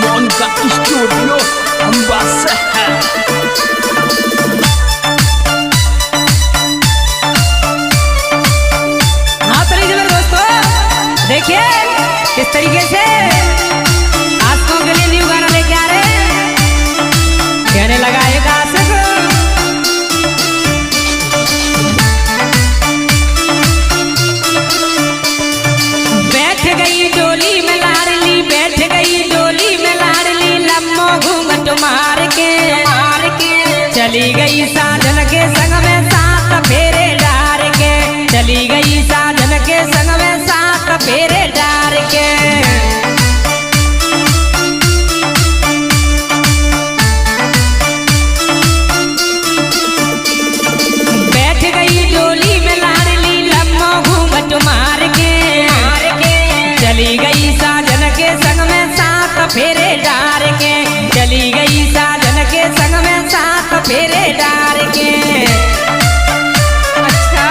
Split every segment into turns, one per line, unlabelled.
Monica Studio Ambassador।
हाँ तो लीजिए दोस्तों, देखिए किस तरीके से आशिकों के लिए न्यू गाना लेके आ रहे हैं। कहने लगा एक आशिक, बैठ गई डोली में लाडली, बैठ गई डोली में लाडली, लम्बो घूंघट मार के चली गई साजन के संग में सात फेरे डार के, चली गई साजन के संग में सात फेरे डार के। बैठ गई डोली में लाडली, लम्बो घूंघट मार के चली गई साजन के संग में सात फेरे डार के, चली गई साजन के संग में सात फेरे डार के। अच्छा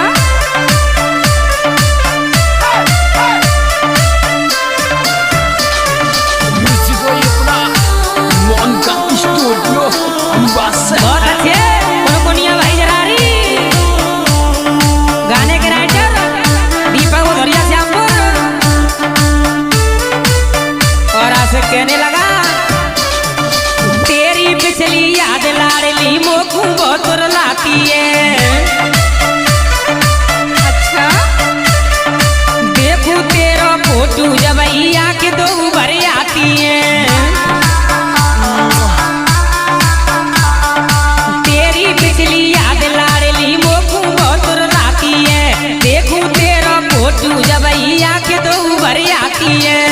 Monica Studio Ambassador।
बहुत अच्छे कोनिया भाई जरारी, गाने के राइटर दीपक भदौरिया श्यामपुर। और आशिक कहने लगा, तेरी पिछली याद लाडली मोकू बहुत रुलाती है। अच्छा देखूं तेरा फोटो जब आँख दो भर आती है। तेरी पिछली याद लाडली मोकू बहुत रुलाती है, देखूं तेरा फोटो जब आँख दो भर आती है।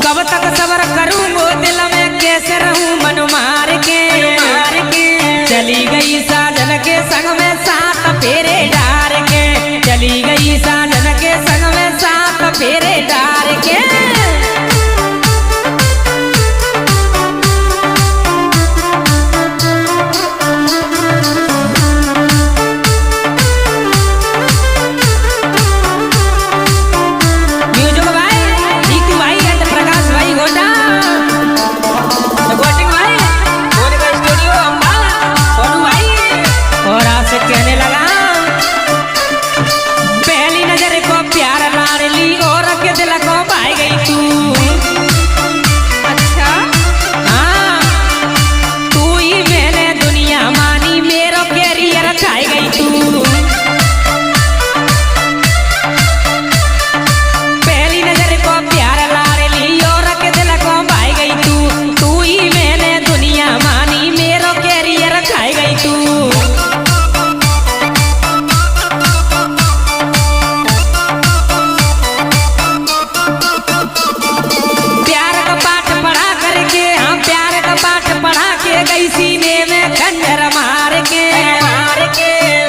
कब तक सबर करूं वो दिल में कैसे रहूं मन मार के चली गई साजन के संग में सात फेरे डार के, चली गई साजन के संग में सात फेरे डार के। म्यूजिक भाई नीतू भाई एंड प्रकाश भाई गोटा, गोटिंग भाई मोनिका स्टूडियो अम्बाला, सोनू भाई। और आशिक कहने लगा, पहली नजर को प्यार लाडली और के दिल को भाई गई तू। अच्छा हाँ तू ही मैंने दुनिया मानी, मेरो कैरियर खाई गई तू। पहली नजर को प्यार लाडली और के दिल को भाई गई तू, तू ही मैंने दुनिया मानी, मेरो कैरियर खाई गई तू। प्यार का पाठ पढ़ा करके, हाँ प्यार का पाठ पढ़ा के गई सीने में खंजर मार के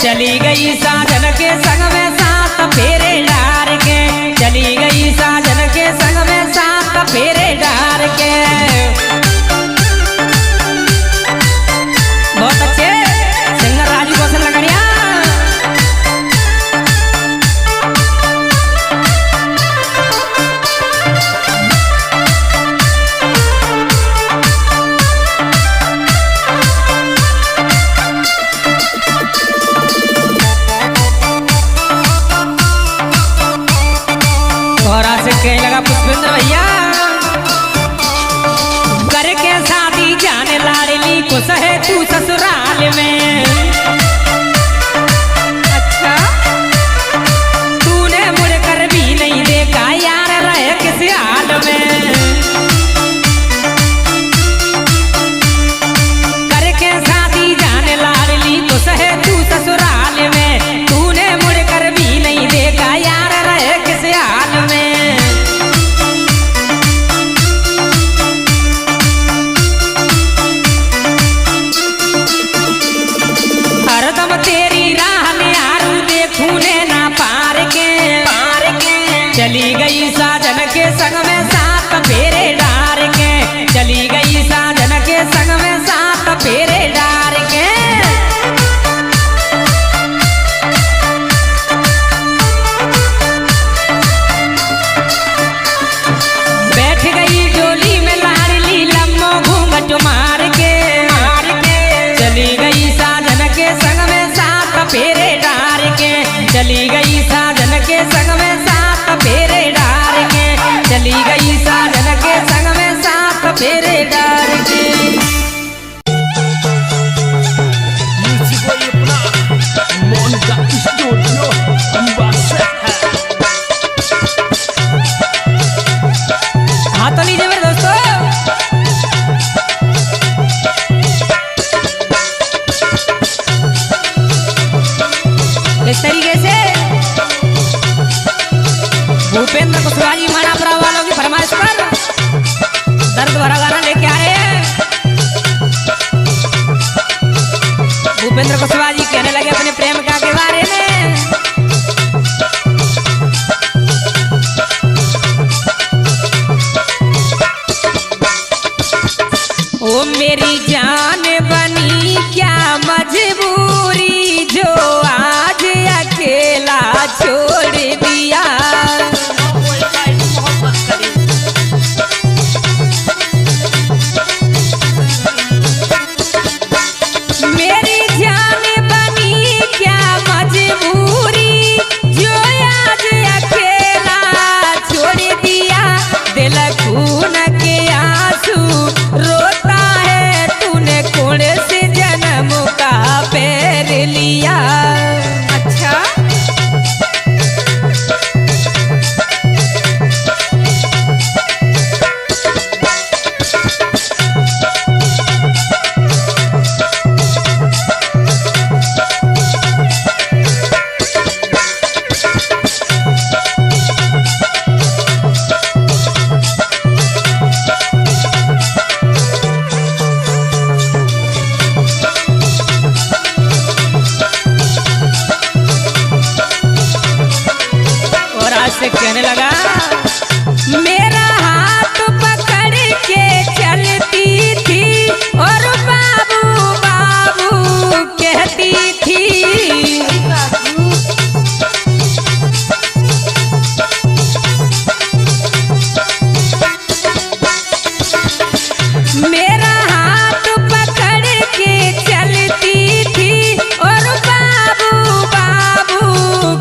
चली गई साजन के संग में सात फेरे डार के, चली गई साजन के संग में सात फेरे डार के। बहुत अच्छे सिंगर राजू कौशल लगड़िया। और आशिक कहने लगा, पुष्पेंद्र भैया करके शादी जाने लाडली खुश है तू ससुराल में। अच्छा तूने मुड़कर भी नहीं देखा यार रहे किस हाल में। करके शादी जाने लाडली खुश है तू ससुराल में, तूने मुड़कर भी नहीं देखा यार रहे किस हाल में। दर्द भरा गाना लेके आ रहे हैं। भूपेंद्र कुशवाहा जी कहने लगे अपने प्रेमिका के बारे में। ओ मेरी जान बनी क्या मजबूरी जो आज अकेला छोड़ दिया। मेरी जान बनी क्या मजबूरी जो आज अकेला छोड़ दिया। दिल खून के आंसू रोता है तूने कौन से जन्म का पैर लिया। अच्छा से कहने लगा मेरा हाथ पकड़ के चलती थी और बाबू बाबू कहती थी। मेरा हाथ पकड़ के चलती थी और बाबू बाबू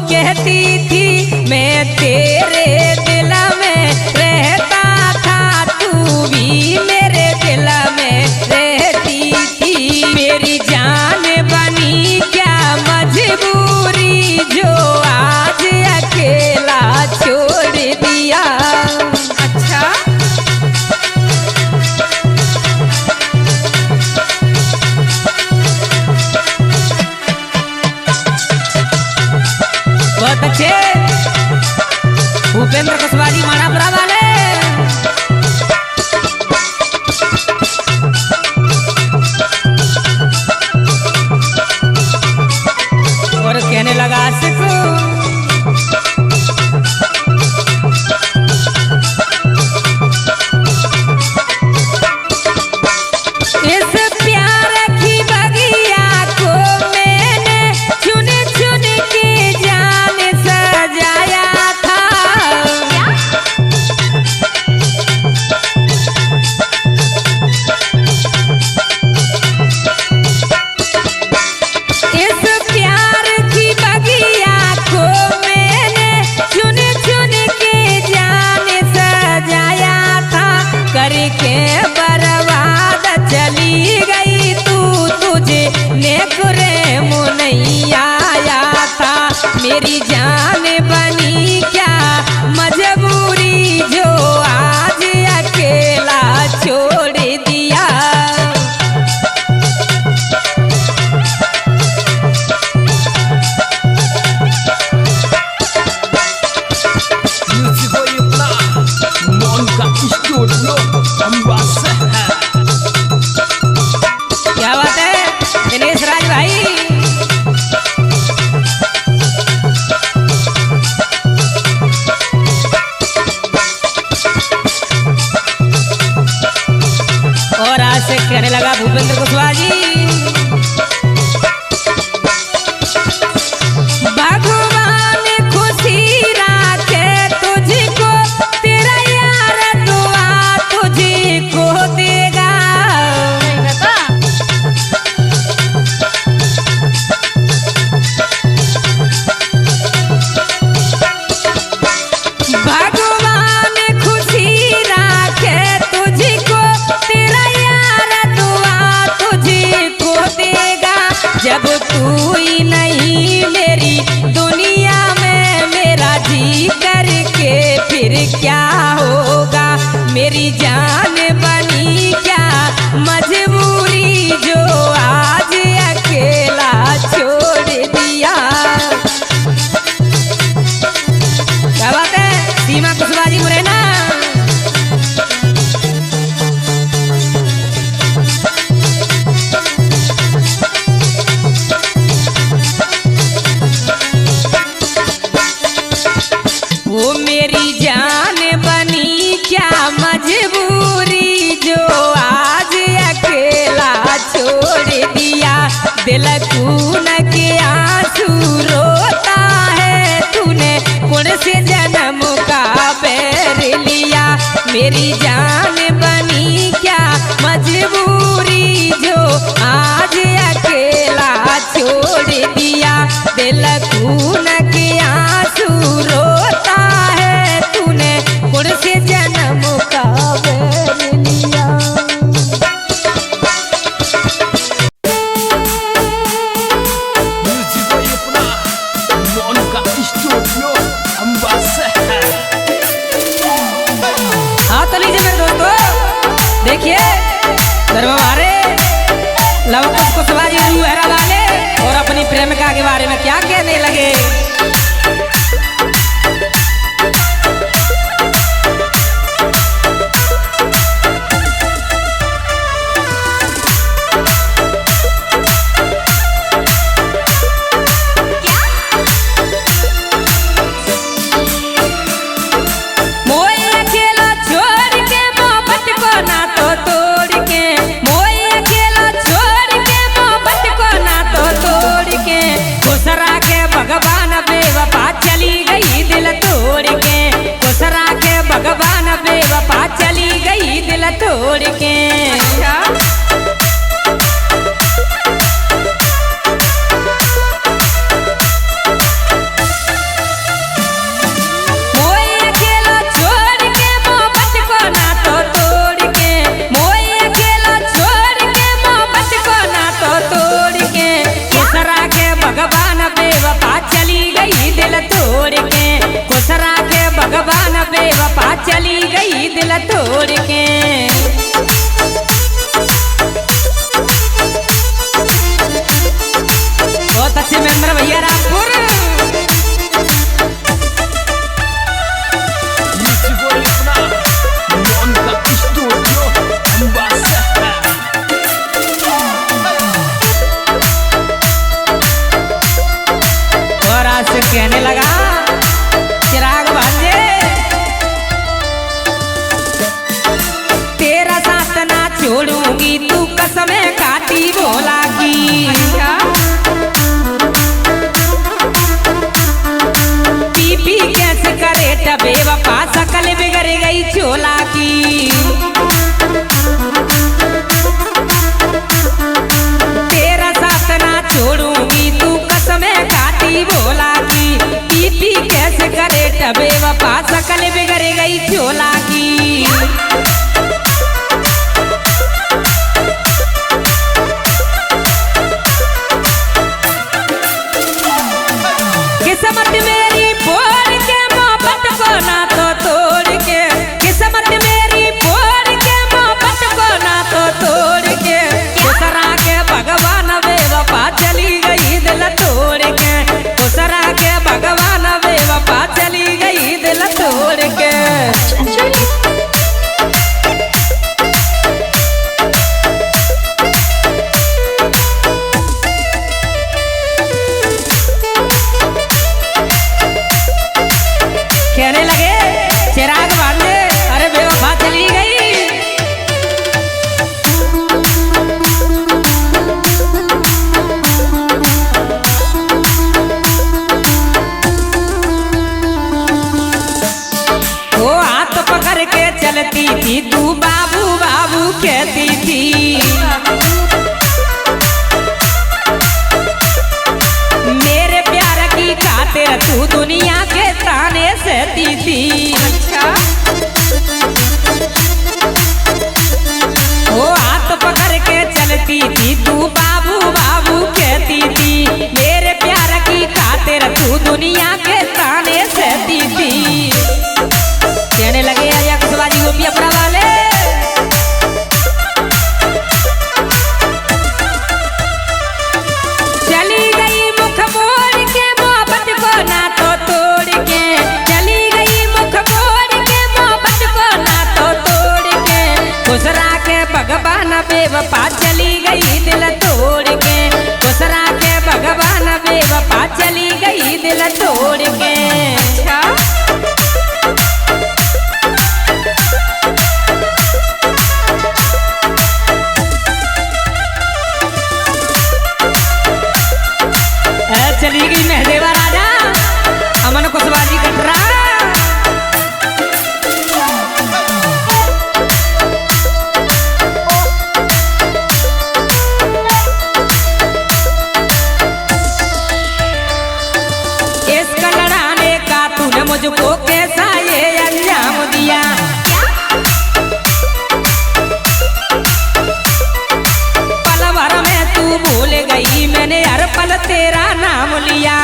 कहती थी। मैं तेरे दिल में रहता था तू भी मेरे दिल में रहती थी। मेरी जान बनी क्या मजबूरी जो आज अकेला छोड़ दिया। अच्छा बहुत अच्छे भूपेंद्र कुशवाहा जी मानापुरा वाले। और कहने लगा आशिक इस प्यार की बगिया को मैंने चुन चुन के जान सजाया था। इस प्यार की बगिया को मैंने चुन चुन के जान सजाया था। करके बर्बाद चली गई तू तुझे नेकुरे मुँह नहीं आया था। मेरी जान बनी क्या मजबूरी जो आज अकेला छोड़ दिया।
म्यूजिक हो इतना मन का स्टूडियो अम्बासे है।
क्या बात है दिनेश राज भाई। और आज से कहने लगा भूपेंद्र कुशवाहा जी भगवान खुशी राखे तुझको तेरा यार दुआ तुझको देगा। भगवान खुशी राखे तुझको तेरा यार दुआ तुझको देगा। जब तू ही नहीं मेरी दुनिया में मेरा जी करके फिर क्या होगा। मेरी जान बनी क्या मजबूरी जो आज अकेला छोड़ दिया। क्या बात है सीमा कुशवाहा जी मुरैना। दिल खून के आंसू रोता है, तूने गुण से जन्म का बैर लिया।
म्यूजिक भाई अपना मोन का स्टूडियो अंबासे।
हाँ तो लीजिए मेरे दोस्तों, देखिए धर्म हमारे लव कुश कुशवाहा जी रूहरा वाले और अपनी प्रेमिका के बारे में क्या कहने लगे। भगवान बेवफा चली गई दिल तोड़ के, खुसरा के भगवान बेवफा चली गई दिल तोड़ के। भगवान बेवफा चली गई दिल तोड़ के। बहुत अच्छे मेंबर भैया रामपुर। और आज से कहने लगा चिराग भांजे, तेरा साथ ना छोड़ूंगी, तू कसमें खाती भोला की। पी पी कैसे करे बेवफा शकल बिगड़ गई चोला की। तेरा साथ ना छोड़ूंगी, तू कसमें खाती भोला की। पी पी कैसे करे बेवफा शकल बिगड़ गई चोला की। किस्मत मेरी फोड़ के मोहब्बत को ना तो तोड़ के, किस्मत मेरी फोड़ के मोहब्बत को ना तो तोड़ के। खुसरा के भगवान बेवफा चली गई दिल तोड़ के, खुसरा के भगवान बेवफा चली गई दिल तोड़ के। कहने लगे चिराग भांजे, अरे बेवफा चली गई। वो हाथ पकड़ के चलती थी, तू बाबू बाबू कहती थी। मेरे प्यार की खातिर तू दुनिया के ताने सहती थी। अच्छा वो हाथ पकड़ के चलती थी, तू बाबू बाबू कहती थी। मेरे प्यार की खातिर तू दुनिया के ताने सहती थी। कहने लगे या कुशवाहा जी गोपी अपना वाले, चली गई मुख मोड़ के मोहब्बत को ना तो तोड़ के। चली गई मुख मोड़ के मोहब्बत को ना तो तोड़ के। खुसरा के भगवान बेवफा चली गई दिल तोड़ के, खुसरा के भगवान बेवफा चली गई दिल तोड़ के। चली गई महदेवा राजा अमन कुशवाहा जी कटरा। हर पल तेरा नाम लिया।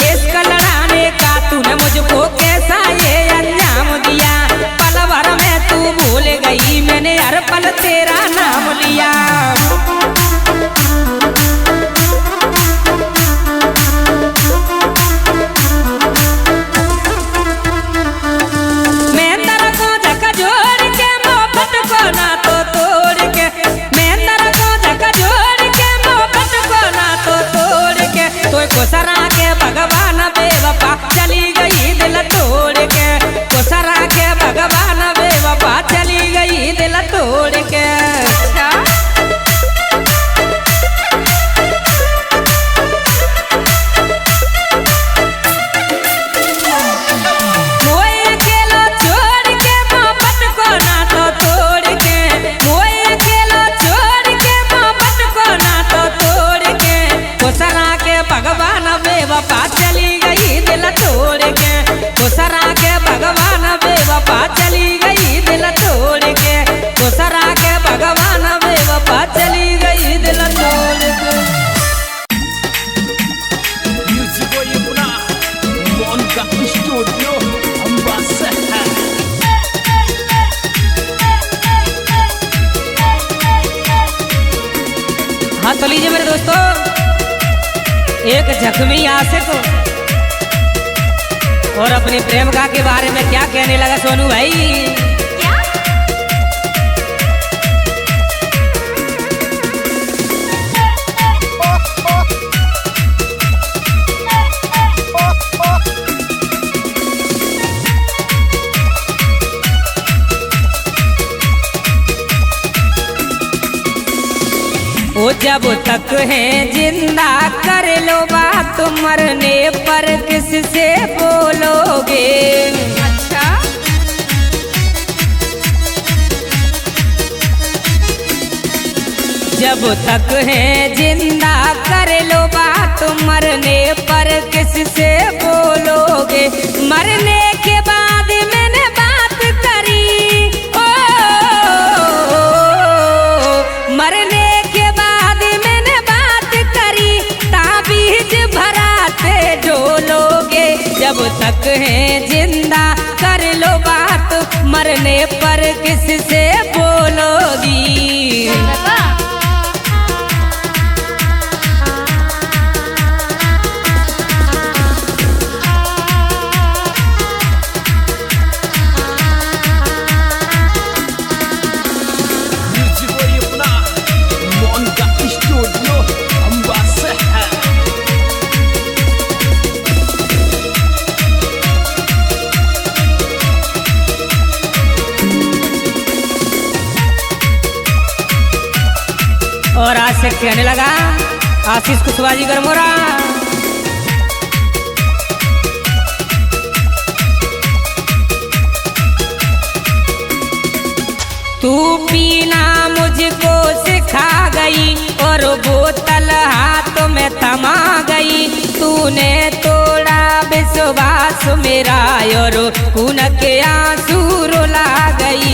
इश्क लड़ाने का तूने मुझको कैसा ये अंजाम दिया। पल भर में तू भूल गई मैंने हर पल तेरा नाम लिया। मैं तेरा को झकझोर के मोहब्बत को ना तो तोड़ के, मैं तेरा को झकझोर के मोहब्बत को ना तो तोड़ के, तो कोसरा के भगवान बेवफा चली गई दिल तोड़ के, कोसरा के भगवान बेवफा चली गई दिल तोड़ के। मोए अकेलो छोड़ के मोहब्बत को ना तो तोड़ के, मोए अकेलो छोड़ के मोहब्बत को ना तो तोड़ के, कोसरा के भगवान बेवफा चली गई दिल तोड़ के, कोसरा के भगवान बेवफा चली गई दिल तोड़ के, कोसरा के भगवान बेवफा चली गई दिल तोड़ के।
म्यूजिक ये पुना मन का स्टूडियो अम्बासा है।
हाँ तो लीजिए मेरे दोस्तों, एक जख्मी आशिक और अपनी प्रेमिका के बारे में क्या कहने लगा सोनू भाई। वो जब तक है जिंदा कर लो बात, मरने पर किससे बोलोगे। अच्छा जब तक है जिंदा कर लो बात, मरने पर किससे बोलोगे। मरने के बाद मैंने बात करी, ओ मरने के बाद मैंने बात करी, ताबीज भराते ढोलोगे। जब तक है जिंदा कर लो बात, मरने पर किससे बोलोगी।
म्यूजिक ये पुना मन का स्टूडियो अम्बासा है।
और आज से कहने लगा आशीष कुशवाहा जी गरमोरा। तू पीना मुझको सिखा गई और बोतल हाथ में थमा गई। तूने तोड़ा विश्वास मेरा और खून के आंसू रुला गई।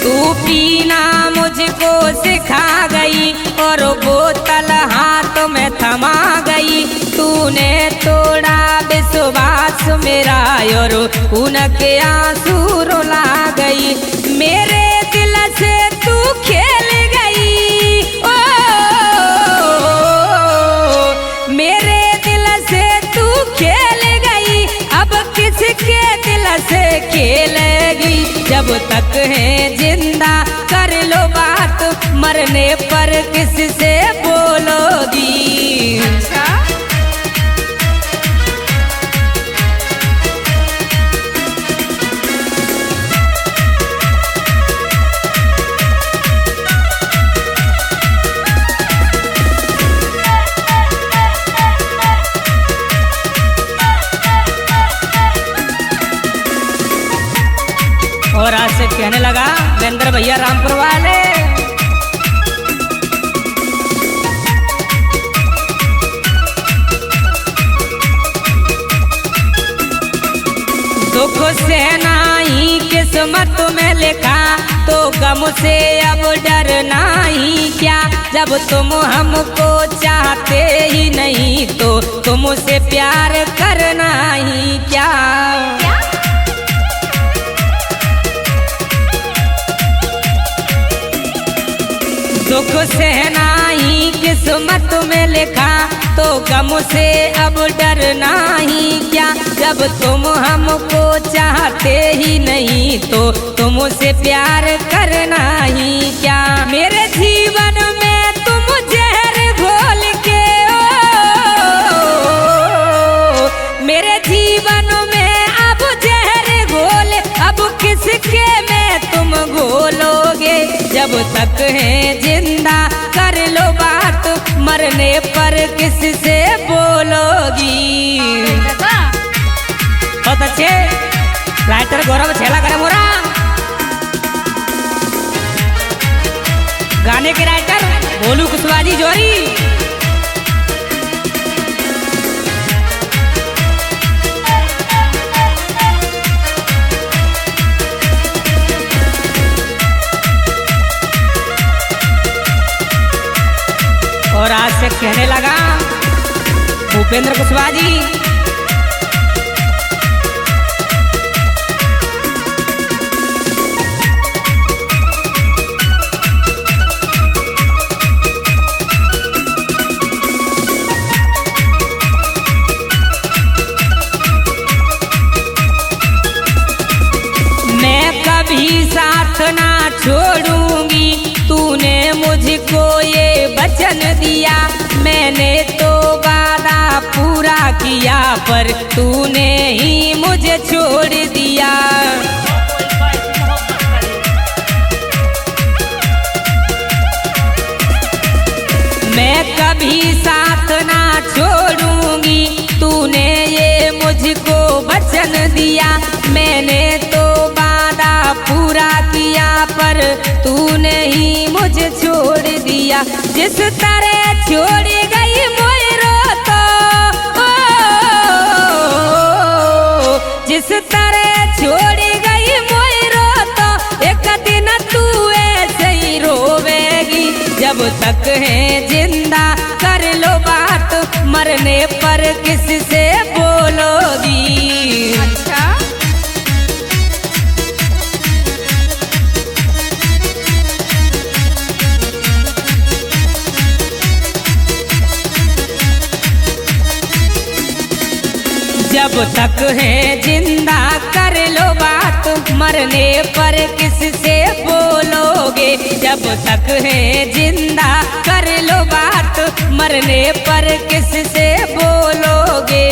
तू पीना मुझको सिखा गई और बोतल हाथ में थमा गई। तूने तोड़ा विश्वास मेरा और उनके आंसू रुला गई। मेरे दिल से तू खेल गई, ओ मेरे दिल से तू खेल गई। अब किसके दिल से खेलेगी। जब तक है जिंदा कर लो बात, मरने पर किससे बोलोगी। अच्छा और आज से कहने लगा महेंद्र भैया रामपुर वाले। दुख से नहीं किस्मत में लिखा तो गम से अब डरना ही क्या। जब तुम हमको चाहते ही नहीं तो तुमसे प्यार करना ही क्या। दुख से नहीं किस्मत में लिखा तो गम से अब डरना ही क्या। जब तुम हमको चाहते ही नहीं तो तुमसे प्यार करना ही क्या। मेरे जीवन में तुम जहर घोल के मेरे जीवन में अब जहर घोल अब किसके में तुम घोलोगे। जब तक है जिंदा कर लो बात मरने पर किससे बोलोगी। बहुत अच्छे राइटर गौरव छेला करे मोरा। गाने के राइटर भोलू कुशवाहा जी जोरी। और आज से कहने लगा भूपेंद्र कुशवाहा जी। मैं कभी साथ ना छोड़ूंगी तूने मुझको ये वचन दिया। मैंने तो वादा पूरा किया पर तूने ही मुझे छोड़ दिया। मैं कभी साथ ना छोड़ूंगी तूने ये मुझको वचन दिया। मैंने तो वादा पूरा किया पर तूने ही मुझे छोड़ दिया। जिस तरह छोड़ गई मोरो तो जिस तरह छोड़ गई मोरो तो एक दिन तू ऐसे ही रोवेगी। जब तक है जिंदा कर लो बात मरने पर किससे बोलोगी। अच्छा जब तक है जिंदा कर लो बात मरने पर किससे बोलोगे। जब तक है जिंदा कर लो बात मरने पर किससे बोलोगे।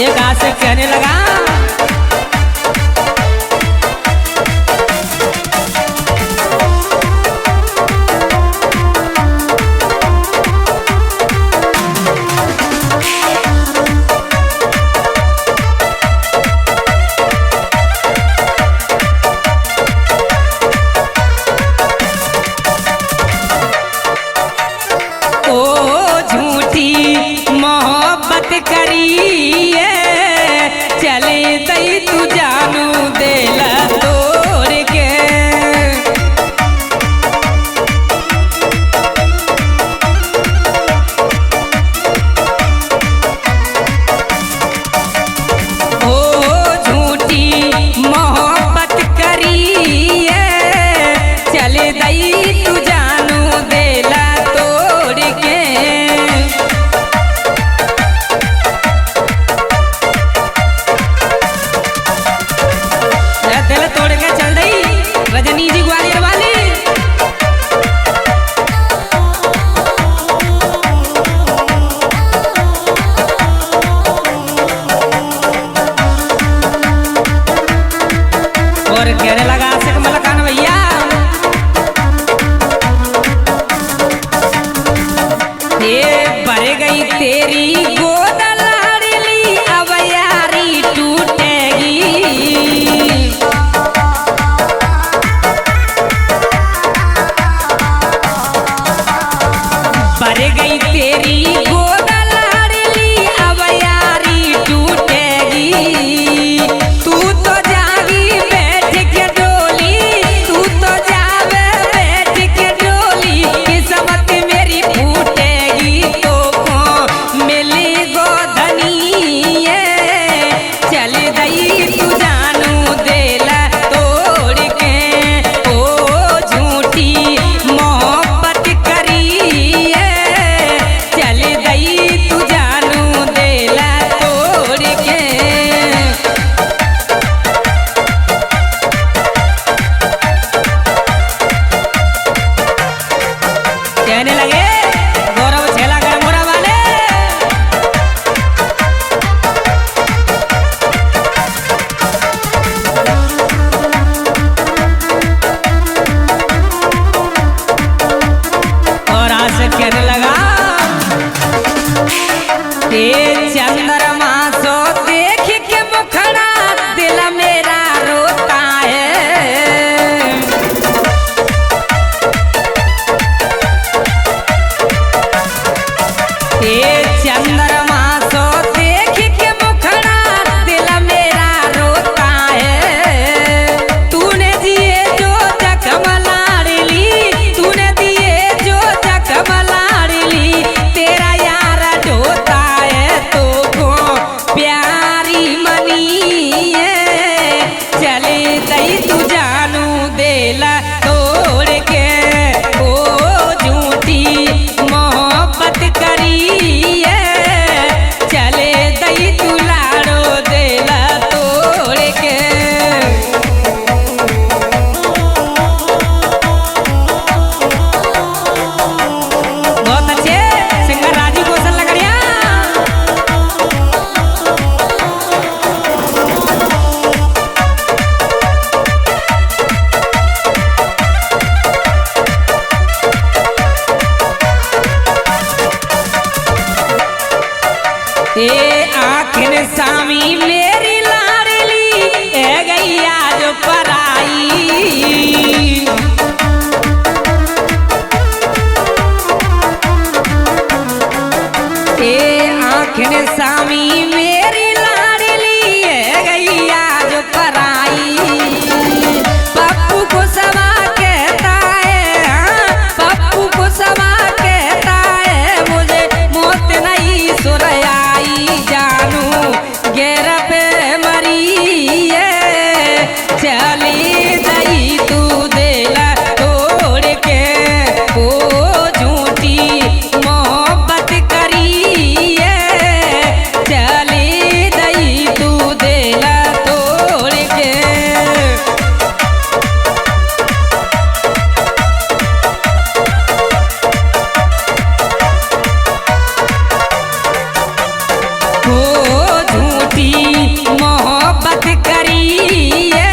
एक आज से कहने लगा देला तोड़ के ओ झूठी मोहब्बत करिए चले दई दुलारो देला तोड़ के। बहुत अच्छे सिंगर राजू कौशल लगड़िया। ए आखिर सामी मेरी लाडली ए गैया जो पराई। ए आखिर सामी मेरी लाडली ए गैया जो पराई। पप्पू को सवा कहता है हाँ, पप्पू को सवा कहता है मुझे मौत नहीं सुरयाई जानू गेर पे मरी है चली दई तू देला तोड़ के ओ झूठी मोहब्बत करी है चली दई तू देला तोड़ के। हो झूठी मोहब्बत करिए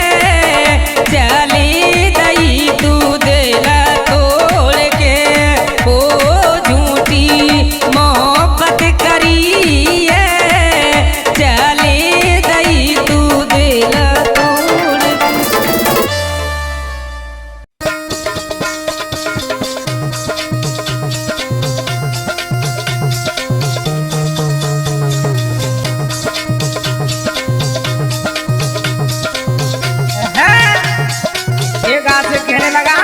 चली दई तू देला तोड़ के हो झूठी मोहब्बत करिए चली दई तू देला तोड़ के।
एक हाथ से कहने लगा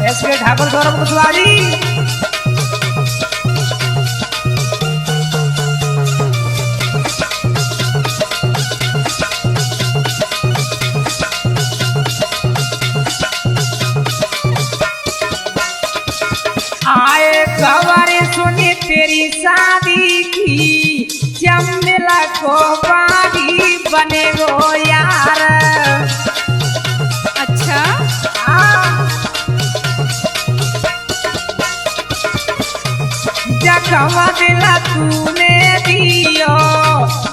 एसके ठाकुर सौरभ कुशवाहा। आए खबर सुनी तेरी शादी की चमेला को बागी बने गो यार।
अच्छा
जखमा दिला तूने दियो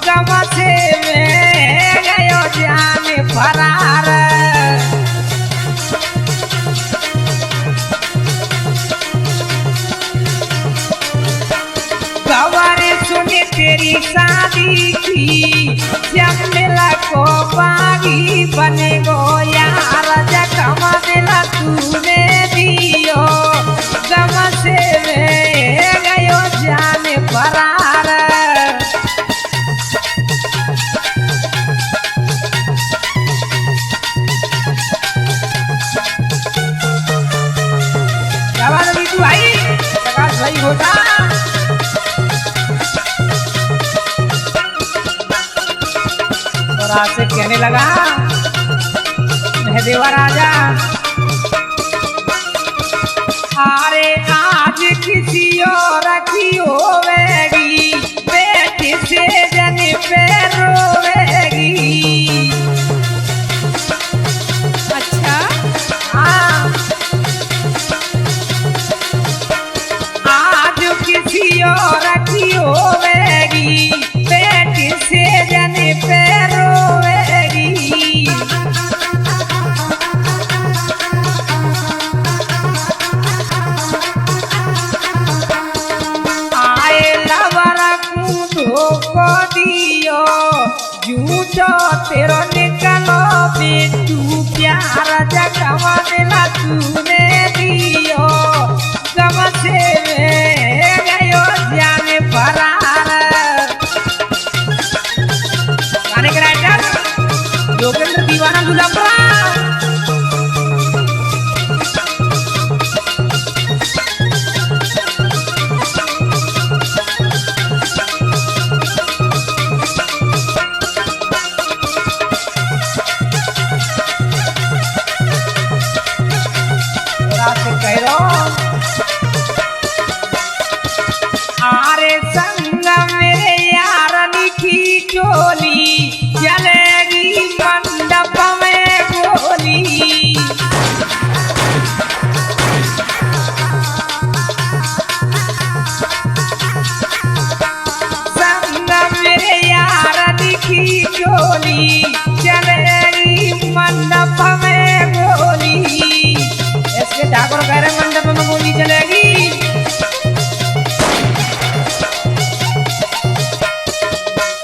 गम से मैं गयो जान फरार। खबर सुनी तेरी शादी की जमेला को बागी बने गो यार। जखमा दिला तूने दियो गम से मैं गयो जान फरार। क्या बात है बीटू भाई, प्रकाश भाई होता और आज से कहने लगा महदेवा राजा। अरे आज किसी और की होवेगी बेटी से जन पे रोवेगी।
अच्छा
हाँ आज किसी और की होवेगी बेटी से जन पे रोवेगी। को दियो झूठो तेरो निकलो बेटू प्यार जगवा दिला तूने दियो गम से गयो जान फरार। गाने के राइटर योगेंद्र दीवाना गुलामपुरा। संग मेरे यारनी की टोली चलेगी मंडप में गोली। संग मेरे यारनी की टोली चलेगी मंडप में गोली। इसके ठाकुर कह रहे मंडप में गोली चलेगी।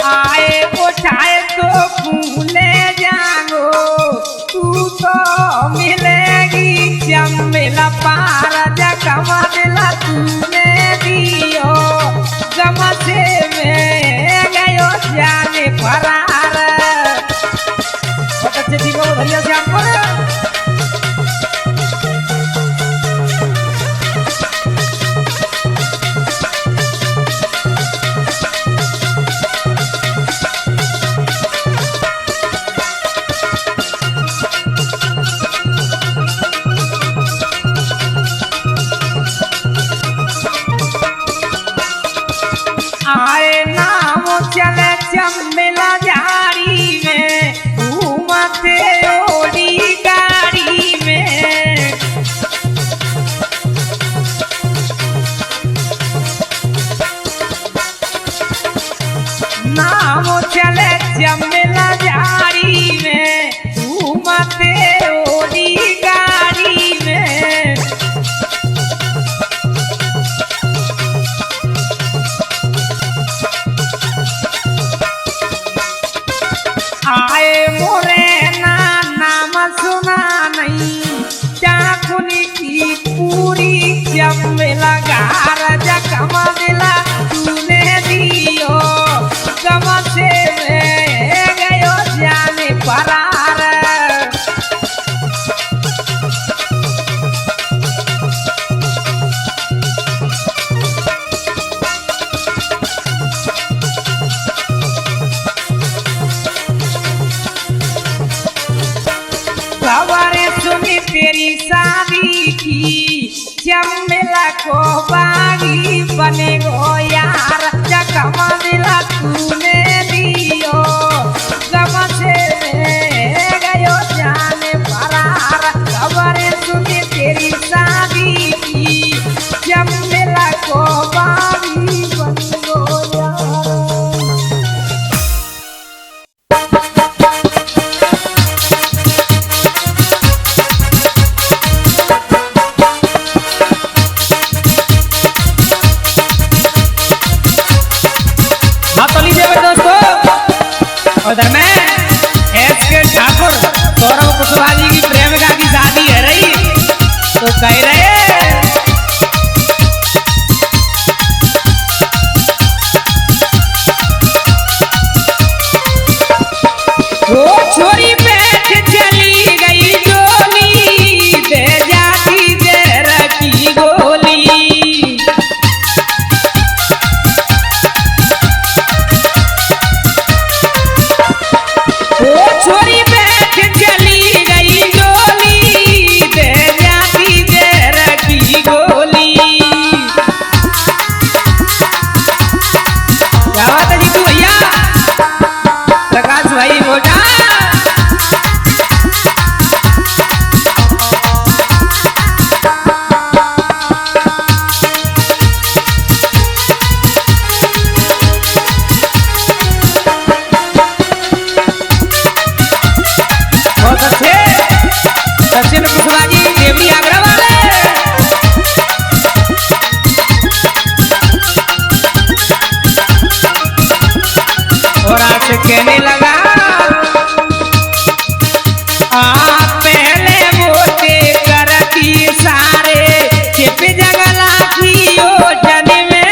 आए उठाए तो भूले जाओ तू तो मिलेगी चमेला पार जगमा दिला तूने दियो गमा से में गयो जाने फरार। बहुत अच्छे ठीक है धनिया से आपको आए नाम चले चमेला झाड़ी में घूमते ओडी गाड़ी में। नाम चले चमेला झाड़ी में घूमते ओडी गाड़ी में। आए मोरे ना नाम सुना नहीं चाकुनी की पूरी चमेला गार जगमा दिला तूने दियो गमा से में गयो जाने फरार। खबरें सुनी तेरी शादी की चमेला को बागी बने गो यार जगमा दिला तूने दियो गमा से में गयो जाने फरार। खबरें सुनी तेरी शादी की चमेला को बागी बने गो यार। उधर में एसके ठाकुर सौरभ कुशवाहा जी की प्रेमिका की शादी है रही तो कह रहे वो छोरी बैठ चली गई डोली दे जाती जहर की गोली। वो छोरी बैठ चली गई डोली दे जाती जहर की गोली। क्या बात है जीतू भैया प्रकाश भाई मोटा। बहुत अच्छे सचिन कुशवाहा जी देवरी आगरा वाले। और आज कहने लगा पहले मोटे करती सारे चिप जगला की ओठन में।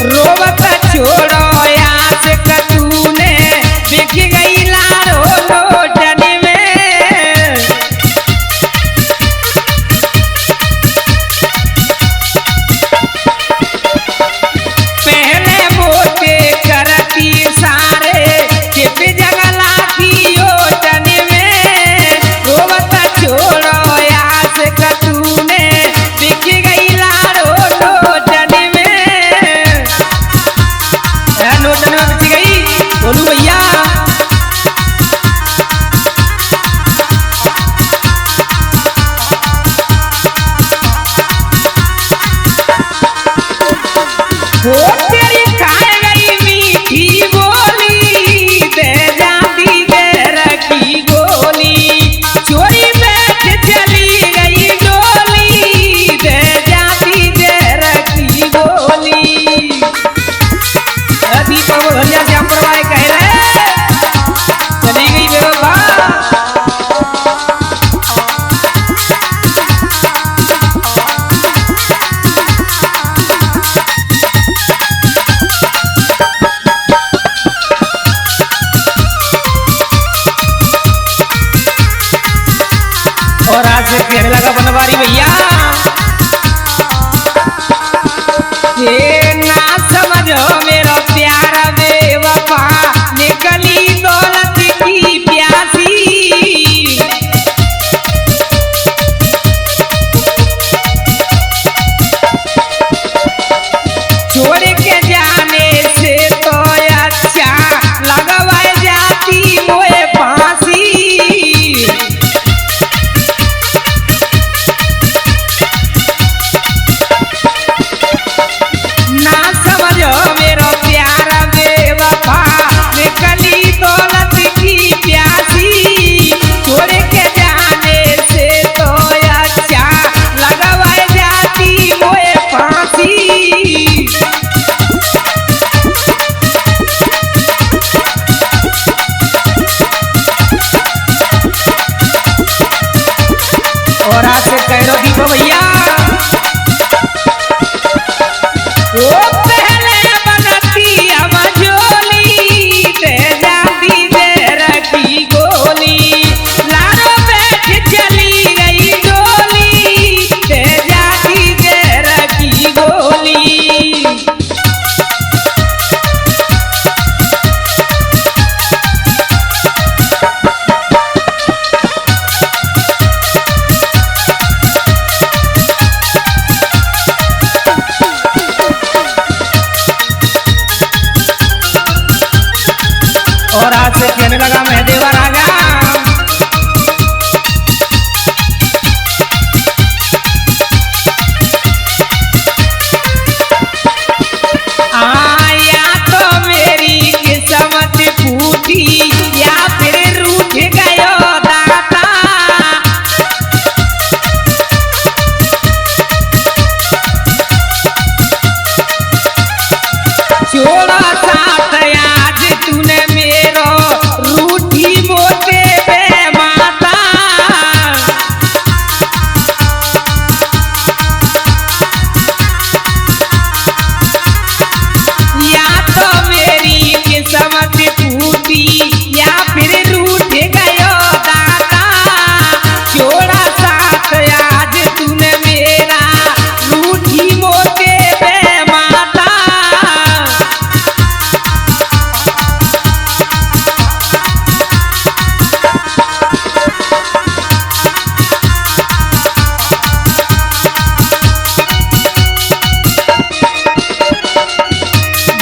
रोवत छोड़ो लो दीपो भैया। ओ पहले बनती हम झोली ते जाती दे रखी गोली, लारो बैठ चली गई डोली ते जाती दे रखी गोली। और आज से कहने लगा महदेवा रागा। या तो मेरी किस्मत फूटी या फिर रूठ गयो दाता, छोड़ा साथ आज तूने मेरो रूठी मोटे बे माता। या तो मेरी किस्मत फूटी या फिर रूठ गयो दाता, छोड़ा साथ आज तूने मेरा रूठी मोटे बे माता।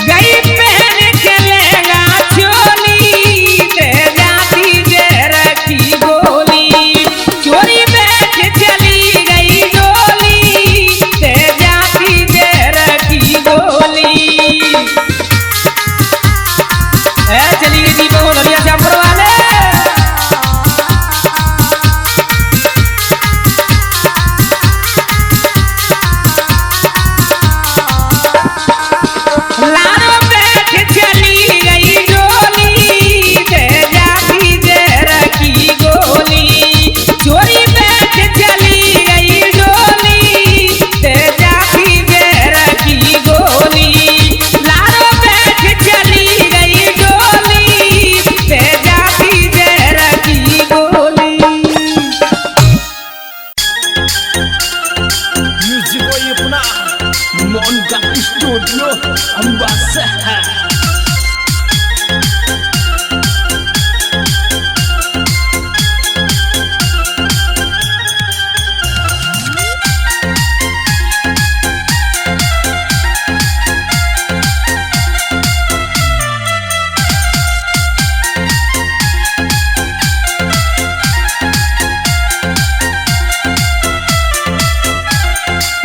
गई पहन के लेगा चोली ते जाती दे रखी गोली, चोरी बैठ चली गई डोली ते जाती दे रखी गोली। चली गई दीपक नदिया श्यामपुर वाले। लारो बैठ चली गई डोली ते जाती दे रखी गोली, चोरी बैठ चली गई डोली ते जाती दे रखी गोली, लारो बैठ चली गई डोली ते जाती दे रखी गोली।
म्यूजिक वही अपना मोन का स्टूडियो अम्बासा।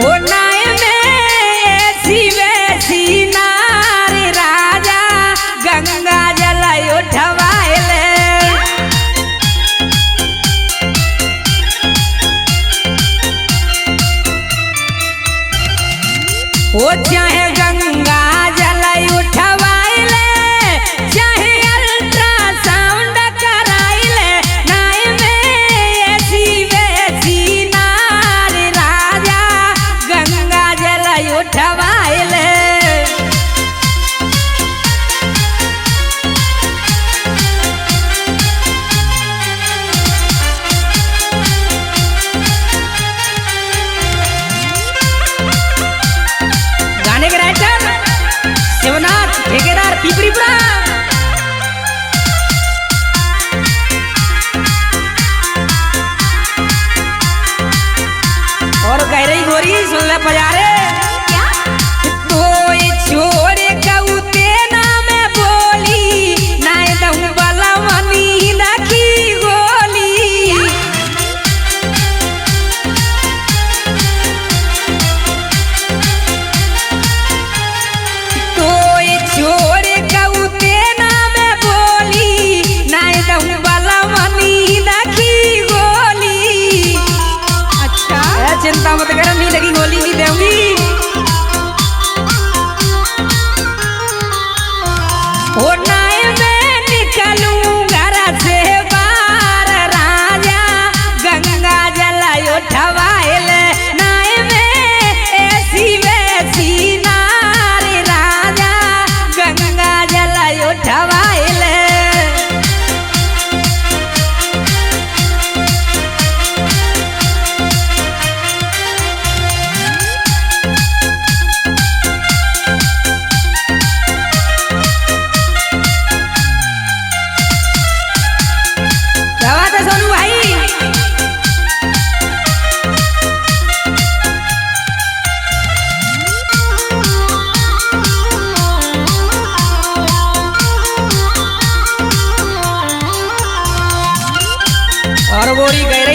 ओ नाय में ऐसी वैसी नार राज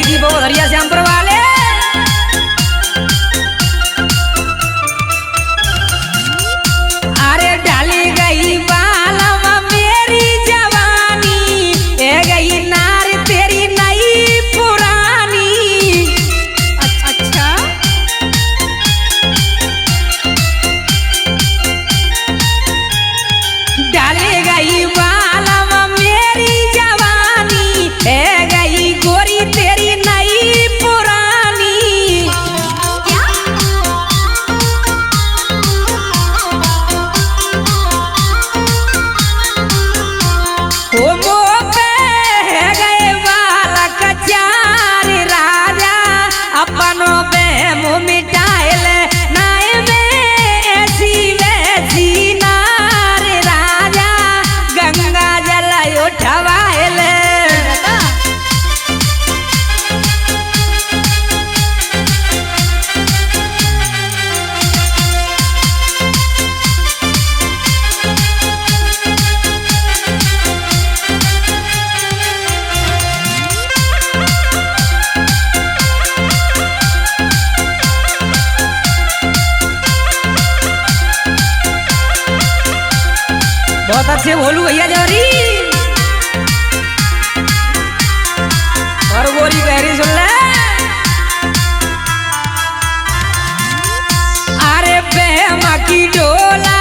की वो हरिया श्यामपुर वाले। अरे डाली गई बालम मेरी जवानी, ए गई नार तेरी नई पुरानी।
अच्छा
डाली गई बालम मेरी जवानी, ए गई गोरी तेरी नई पुरानी। ओ मो पे गए बालक चार राजा, अपनो बे मुँह मिटाइल नाय में ऐसी वैसी नार राजा, गंगा जल उठवाइल। बहुत अच्छे बोलू भैया जौहरी। और गोरी गहरी सुन ले। अरे बेमा की डोला